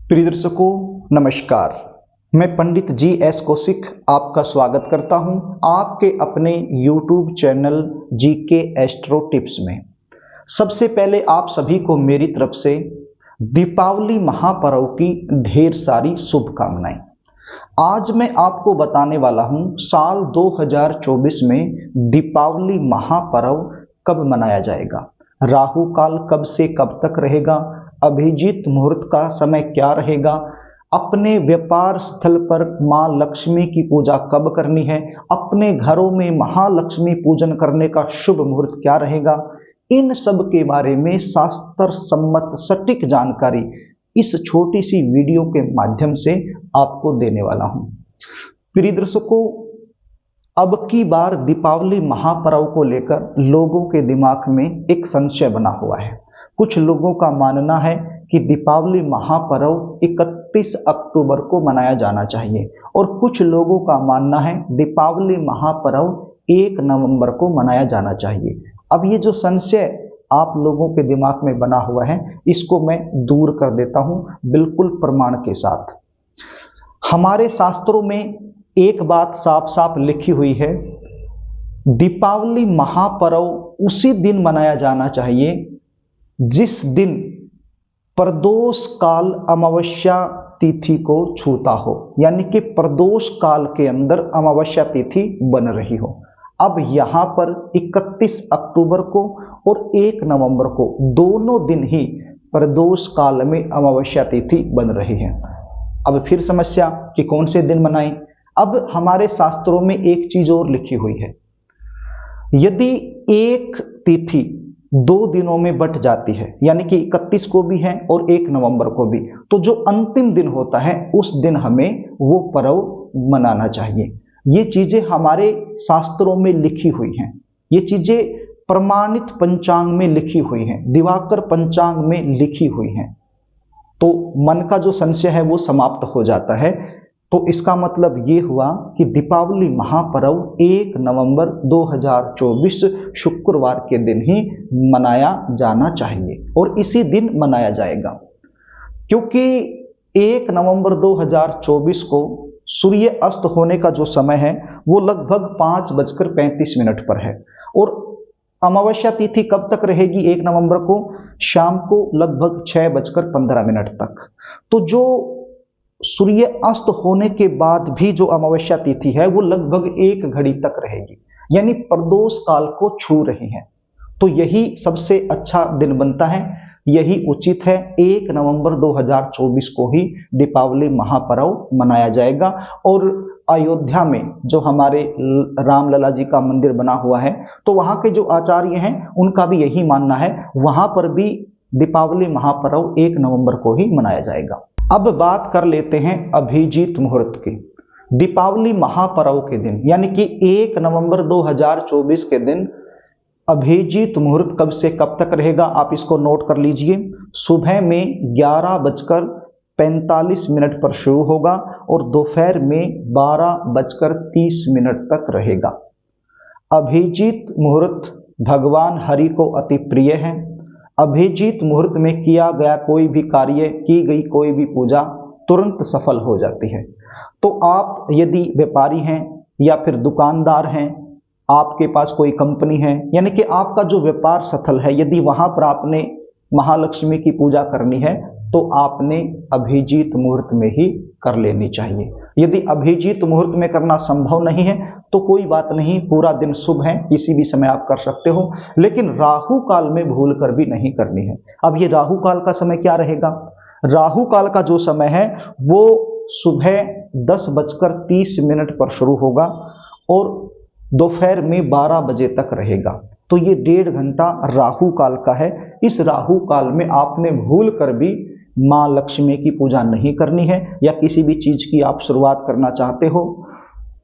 प्रिय दर्शकों नमस्कार। मैं पंडित जी एस कौशिक आपका स्वागत करता हूं आपके अपने YouTube channel GK astro tips में। सबसे पहले आप सभी को मेरी तरफ से दीपावली महापर्व की ढेर सारी शुभकामनाएं। आज मैं आपको बताने वाला हूं साल 2024 में दीपावली महापर्व कब मनाया जाएगा, राहु काल कब से कब तक रहेगा, अभिजीत मुहूर्त का समय क्या रहेगा, अपने व्यापार स्थल पर मां लक्ष्मी की पूजा कब करनी है, अपने घरों में महालक्ष्मी पूजन करने का शुभ मुहूर्त क्या रहेगा, इन सब के बारे में शास्त्र सम्मत सटीक जानकारी इस छोटी सी वीडियो के माध्यम से आपको देने वाला हूं। प्रिय दर्शकों, अब की बार दीपावली महापर्व को लेकर लोगों के दिमाग में एक संशय बना हुआ है। कुछ लोगों का मानना है कि दीपावली महापर्व 31 अक्टूबर को मनाया जाना चाहिए और कुछ लोगों का मानना है दीपावली महापर्व 1 नवंबर को मनाया जाना चाहिए। अब ये जो संशय आप लोगों के दिमाग में बना हुआ है, इसको मैं दूर कर देता हूं बिल्कुल प्रमाण के साथ। हमारे शास्त्रों में एक बात साफ साफ लिखी हुई है, दीपावली महापर्व उसी दिन मनाया जाना चाहिए जिस दिन प्रदोष काल अमावस्या तिथि को छूता हो, यानी कि प्रदोष काल के अंदर अमावस्या तिथि बन रही हो। अब यहां पर 31 अक्टूबर को और 1 नवंबर को दोनों दिन ही प्रदोष काल में अमावस्या तिथि बन रही है। अब फिर समस्या कि कौन से दिन मनाएं। अब हमारे शास्त्रों में एक चीज और लिखी हुई है, यदि एक तिथि 2 दिनों में बट जाती है, यानी कि 31 को भी है और 1 नवंबर को भी, तो जो अंतिम दिन होता है उस दिन हमें वो पर्व मनाना चाहिए। ये चीजें हमारे शास्त्रों में लिखी हुई हैं, ये चीजें प्रमाणित पंचांग में लिखी हुई हैं, दिवाकर पंचांग में लिखी हुई हैं। तो मन का जो संशय है वो समाप्त हो जाता है। तो इसका मतलब ये हुआ कि दीपावली महापर्व 1 नवंबर 2024 शुक्रवार के दिन ही मनाया जाना चाहिए और इसी दिन मनाया जाएगा, क्योंकि 1 नवंबर 2024 को सूर्य अस्त होने का जो समय है वो लगभग 5:35 पर है और अमावस्या तिथि कब तक रहेगी 1 नवंबर को? शाम को लगभग 6:15 तक। तो जो सूर्य अस्त होने के बाद भी जो अमावस्या तिथि है वो लगभग 1 घड़ी तक रहेगी, यानी प्रदोष काल को छू रही है। तो यही सबसे अच्छा दिन बनता है, यही उचित है। 1 नवंबर 2024 को ही दीपावली महापर्व मनाया जाएगा और अयोध्या में जो हमारे रामलला जी का मंदिर बना हुआ है, तो वहां के जो आचार्य हैं उनका भी यही मानना है, वहां पर भी दीपावली महापर्व 1 नवंबर को ही मनाया जाएगा। अब बात कर लेते हैं अभिजीत मुहूर्त की। दीपावली महापर्व के दिन यानी कि 1 नवंबर 2024 के दिन अभिजीत मुहूर्त कब से कब तक रहेगा, आप इसको नोट कर लीजिए। सुबह में 11:45 पर शुरू होगा और दोपहर में 12:30 तक रहेगा। अभिजीत मुहूर्त भगवान हरि को अति प्रिय है। अभिजीत मुहूर्त में किया गया कोई भी कार्य, की गई कोई भी पूजा तुरंत सफल हो जाती है। तो आप यदि व्यापारी हैं या फिर दुकानदार हैं, आपके पास कोई कंपनी है, यानी कि आपका जो व्यापार स्थल है, यदि वहां पर आपने महालक्ष्मी की पूजा करनी है तो आपने अभिजीत मुहूर्त में ही कर लेनी चाहिए। यदि अभिजीत मुहूर्त में करना संभव नहीं है तो कोई बात नहीं, पूरा दिन शुभ है, किसी भी समय आप कर सकते हो, लेकिन राहु काल में भूल कर भी नहीं करनी है। अब ये राहु काल का समय क्या रहेगा? राहु काल का जो समय है वो सुबह 10:30 पर शुरू होगा और दोपहर में 12 बजे तक रहेगा। तो ये 1.5 घंटा राहु काल का है। इस राहु काल में आपने भूल कर भी मां लक्ष्मी की पूजा नहीं करनी है, या किसी भी चीज की आप शुरुआत करना चाहते हो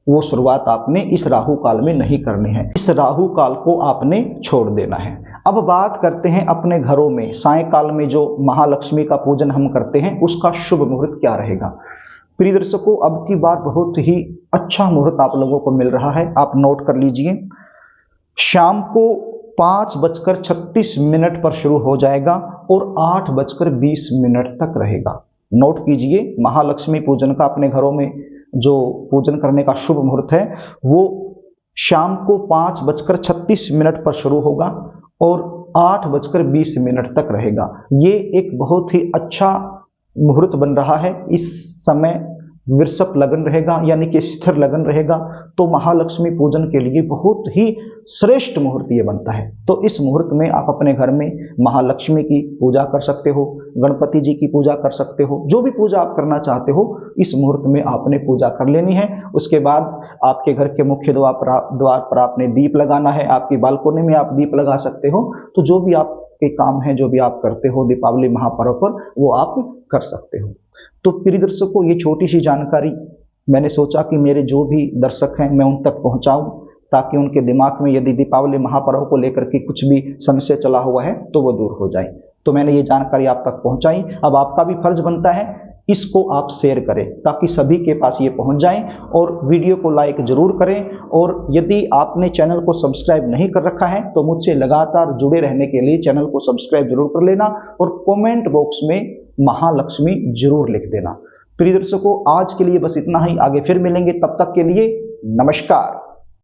वो शुरुआत आपने इस राहु काल में नहीं करनी है, इस राहु काल को आपने छोड़ देना है। अब बात करते हैं अपने घरों में सायंकाल में जो महालक्ष्मी का पूजन हम करते हैं उसका शुभ मुहूर्त क्या रहेगा। प्रिय दर्शकों, अब की बार बहुत ही अच्छा मुहूर्त आप लोगों को मिल रहा है, आप नोट कर लीजिए। शाम को 5:36 पर शुरू हो जाएगा और 8:20 तक रहेगा। नोट कीजिए, महालक्ष्मी पूजन का अपने घरों में जो पूजन करने का शुभ मुहूर्त है वो शाम को 5:36 पर शुरू होगा और 8:20 तक रहेगा। ये एक बहुत ही अच्छा मुहूर्त बन रहा है। इस समय वृषभ लगन रहेगा, यानी कि स्थिर लगन रहेगा, तो महालक्ष्मी पूजन के लिए बहुत ही श्रेष्ठ मुहूर्त ये बनता है। तो इस मुहूर्त में आप अपने घर में महालक्ष्मी की पूजा कर सकते हो, गणपति जी की पूजा कर सकते हो, जो भी पूजा आप करना चाहते हो इस मुहूर्त में आपने पूजा कर लेनी है। उसके बाद आपके घर के मुख्य द्वार पर आपने दीप लगाना है, आपकी बालकोनी में आप दीप लगा सकते हो। तो जो भी आपके काम है, जो भी आप करते हो दीपावली महापर्व पर, वो आप कर सकते हो। तो प्रिय दर्शकों, ये छोटी सी जानकारी मैंने सोचा कि मेरे जो भी दर्शक हैं मैं उन तक पहुंचाऊं, ताकि उनके दिमाग में यदि दीपावली महापर्व को लेकर के कुछ भी समस्या चला हुआ है तो वो दूर हो जाए। तो मैंने ये जानकारी आप तक पहुंचाई। अब आपका भी फर्ज बनता है इसको आप शेयर करें ताकि सभी के पास ये पहुंच जाए, और वीडियो को लाइक जरूर करें। और यदि आपने चैनल को सब्सक्राइब नहीं कर रखा है तो मुझसे लगातार जुड़े रहने के लिए चैनल को सब्सक्राइब जरूर कर लेना और कमेंट बॉक्स में महालक्ष्मी जरूर लिख देना। प्रिय दर्शकों, आज के लिए बस इतना ही। आगे फिर मिलेंगे, तब तक के लिए नमस्कार।